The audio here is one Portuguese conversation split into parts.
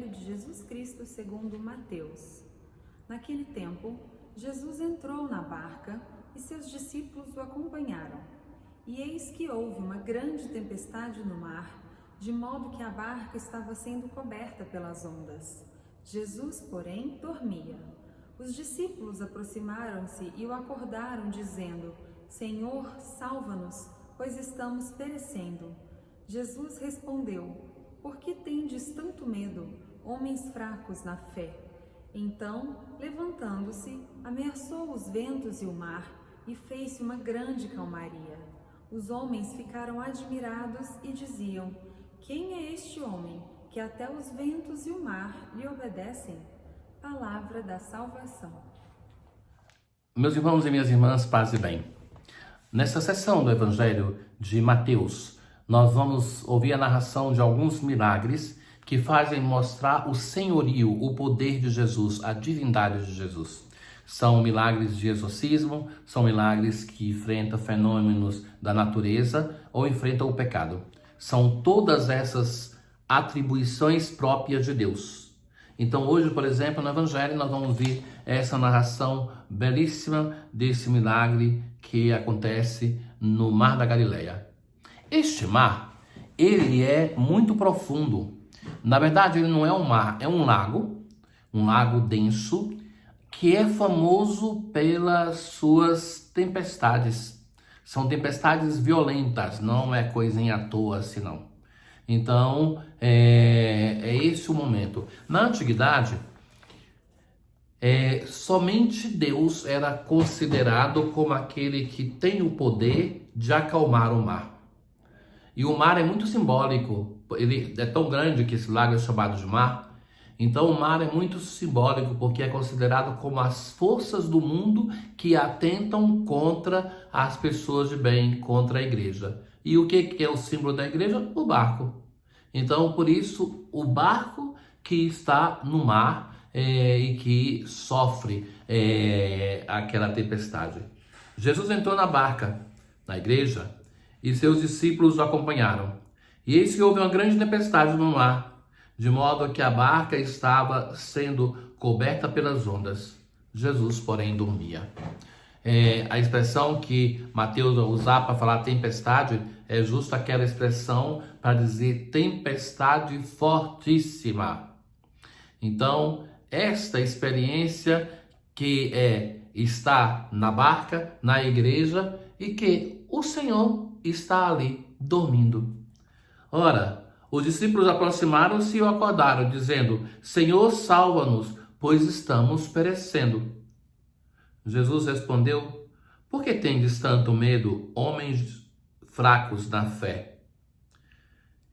Evangelho de Jesus Cristo segundo Mateus. Naquele tempo, Jesus entrou na barca e seus discípulos o acompanharam. E eis que houve uma grande tempestade no mar, de modo que a barca estava sendo coberta pelas ondas. Jesus, porém, dormia. Os discípulos aproximaram-se e o acordaram, dizendo: Senhor, salva-nos, pois estamos perecendo. Jesus respondeu: Por que tendes tanto medo, homens fracos na fé? Então, levantando-se, ameaçou os ventos e o mar, e fez-se uma grande calmaria. Os homens ficaram admirados e diziam: Quem é este homem, que até os ventos e o mar lhe obedecem? Palavra da salvação. Meus irmãos e minhas irmãs, paz e bem. Nessa sessão do Evangelho de Mateus, nós vamos ouvir a narração de alguns milagres que fazem mostrar o senhorio, o poder de Jesus, a divindade de Jesus. São milagres de exorcismo, são milagres que enfrentam fenômenos da natureza ou enfrentam o pecado. São todas essas atribuições próprias de Deus. Então hoje, por exemplo, no Evangelho, nós vamos ver essa narração belíssima desse milagre que acontece no Mar da Galileia. Este mar, ele é muito profundo. Na verdade, ele não é um mar, é um lago denso, que é famoso pelas suas tempestades. São tempestades violentas, não é coisinha à toa assim não. Então, é esse o momento. Na antiguidade, somente Deus era considerado como aquele que tem o poder de acalmar o mar. E o mar é muito simbólico, ele é tão grande que esse lago é chamado de mar. Então o mar é muito simbólico porque é considerado como as forças do mundo que atentam contra as pessoas de bem, contra a igreja. E o que é o símbolo da igreja? O barco. Então por isso o barco que está no mar e que sofre aquela tempestade. Jesus entrou na barca, na igreja, e seus discípulos o acompanharam. E eis que houve uma grande tempestade no mar, de modo que a barca estava sendo coberta pelas ondas. Jesus, porém, dormia. A expressão que Mateus vai usar para falar tempestade é justo aquela expressão para dizer tempestade fortíssima. Então, esta experiência que está na barca, na igreja, e que o Senhor está ali dormindo. Ora, os discípulos aproximaram-se e o acordaram, dizendo: Senhor, salva-nos, pois estamos perecendo. Jesus respondeu: Por que tendes tanto medo, homens fracos na fé?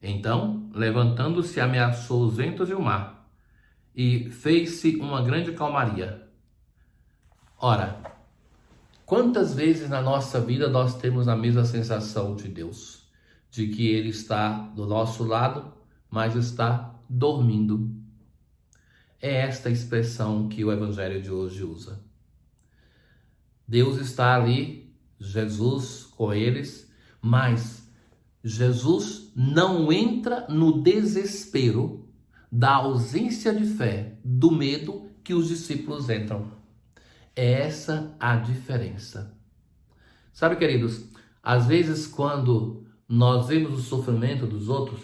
Então, levantando-se, ameaçou os ventos e o mar, e fez-se uma grande calmaria. Ora, quantas vezes na nossa vida nós temos a mesma sensação de Deus? De que Ele está do nosso lado, mas está dormindo. É esta expressão que o Evangelho de hoje usa. Deus está ali, Jesus com eles, mas Jesus não entra no desespero da ausência de fé, do medo que os discípulos entram. É essa a diferença. Sabe, queridos, às vezes quando nós vemos o sofrimento dos outros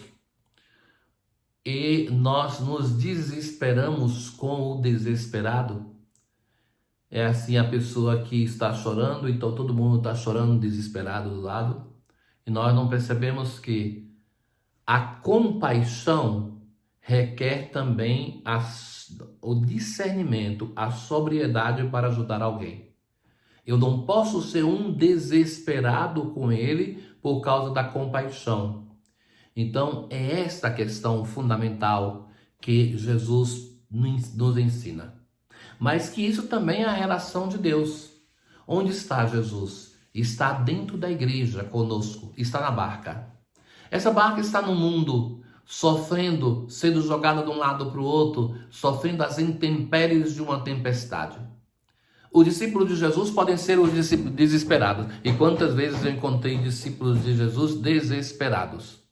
e nós nos desesperamos com o desesperado. É assim a pessoa que está chorando, então todo mundo está chorando desesperado do lado. E nós não percebemos que a compaixão requer também o discernimento, a sobriedade para ajudar alguém. Eu não posso ser um desesperado com ele por causa da compaixão. Então, é esta questão fundamental que Jesus nos ensina. Mas que isso também é a relação de Deus. Onde está Jesus? Está dentro da igreja conosco, está na barca. Essa barca está no mundo, sofrendo, sendo jogada de um lado para o outro, sofrendo as intempéries de uma tempestade. Os discípulos de Jesus podem ser os discípulos desesperados. E quantas vezes eu encontrei discípulos de Jesus desesperados?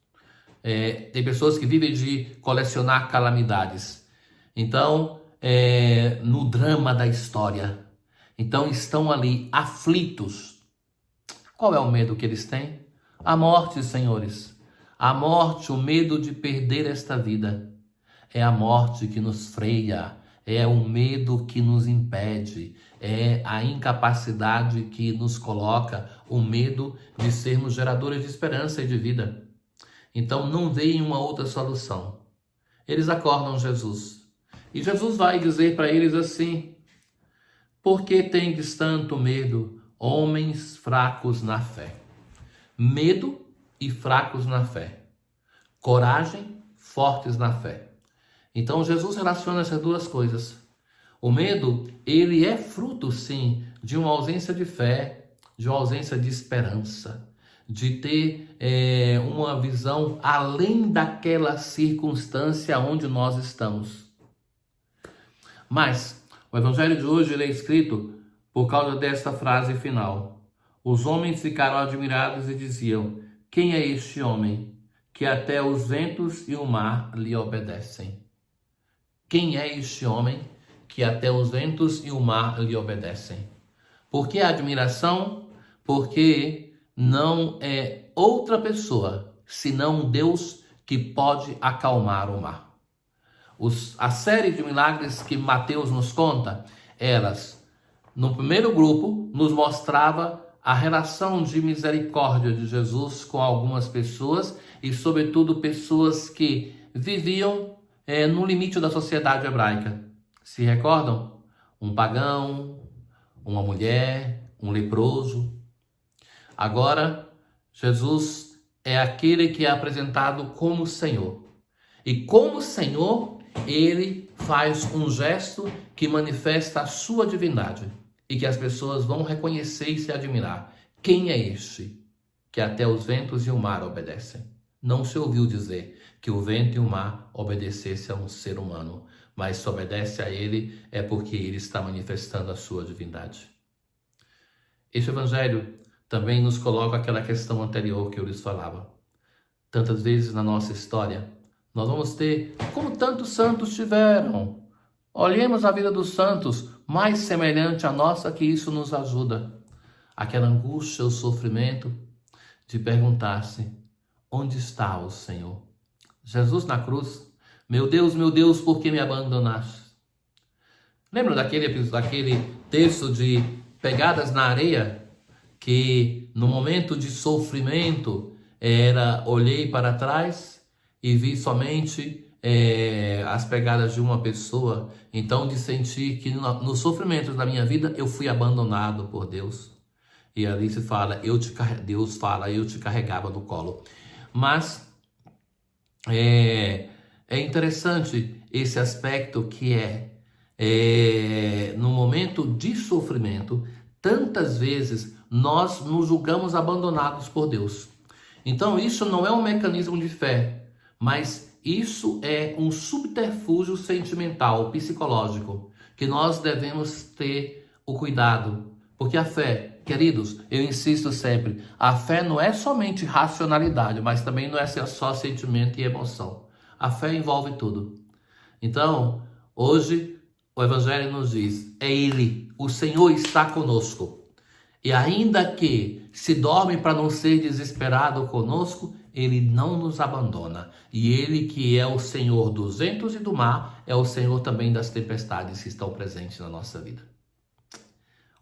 Tem pessoas que vivem de colecionar calamidades. Então, no drama da história. Então, estão ali aflitos. Qual é o medo que eles têm? A morte, senhores. A morte, o medo de perder esta vida. É a morte que nos freia, é o medo que nos impede, é a incapacidade que nos coloca, o medo de sermos geradores de esperança e de vida. Então não veem uma outra solução. Eles acordam Jesus. E Jesus vai dizer para eles assim: por que tendes tanto medo, homens fracos na fé? Medo e fracos na fé. Coragem, fortes na fé. Então Jesus relaciona essas duas coisas. O medo, ele é fruto, sim, de uma ausência de fé, de uma ausência de esperança, de ter uma visão além daquela circunstância onde nós estamos. Mas o evangelho de hoje ele é escrito por causa desta frase final. Os homens ficaram admirados e diziam: quem é este homem que até os ventos e o mar lhe obedecem? Quem é este homem que até os ventos e o mar lhe obedecem? Por que a admiração? Porque não é outra pessoa senão Deus que pode acalmar o mar. A série de milagres que Mateus nos conta, elas, no primeiro grupo, nos mostrava a relação de misericórdia de Jesus com algumas pessoas e, sobretudo, pessoas que viviam no limite da sociedade hebraica. Se recordam? Um pagão, uma mulher, um leproso. Agora, Jesus é aquele que é apresentado como Senhor. E como Senhor, ele faz um gesto que manifesta a sua divindade e que as pessoas vão reconhecer e se admirar. Quem é este que até os ventos e o mar obedecem? Não se ouviu dizer que o vento e o mar obedecessem a um ser humano, mas se obedece a ele é porque ele está manifestando a sua divindade. Este evangelho também nos coloca aquela questão anterior que eu lhes falava. Tantas vezes na nossa história, nós vamos ter, como tantos santos tiveram. Olhemos a vida dos santos, mais semelhante à nossa, que isso nos ajuda. Aquela angústia, o sofrimento de perguntar-se: onde está o Senhor? Jesus na cruz: meu Deus, por que me abandonaste? Lembra daquele texto de pegadas na areia? Que no momento de sofrimento olhei para trás e vi somente as pegadas de uma pessoa. Então de sentir que no sofrimento da minha vida eu fui abandonado por Deus. E ali se fala, Deus fala, eu te carregava no colo. Mas é interessante esse aspecto que no momento de sofrimento, tantas vezes nós nos julgamos abandonados por Deus. Então isso não é um mecanismo de fé, mas isso é um subterfúgio sentimental, psicológico, que nós devemos ter o cuidado. Porque a fé, queridos, eu insisto sempre, a fé não é somente racionalidade, mas também não é só sentimento e emoção. A fé envolve tudo. Então, hoje, o Evangelho nos diz, é Ele, o Senhor está conosco. E ainda que se dorme para não ser desesperado conosco, Ele não nos abandona. E Ele, que é o Senhor dos ventos e do mar, é o Senhor também das tempestades que estão presentes na nossa vida.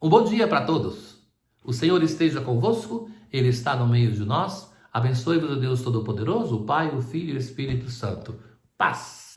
Um bom dia para todos. O Senhor esteja convosco, Ele está no meio de nós. Abençoe-vos o Deus Todo-Poderoso, o Pai, o Filho e o Espírito Santo. Paz!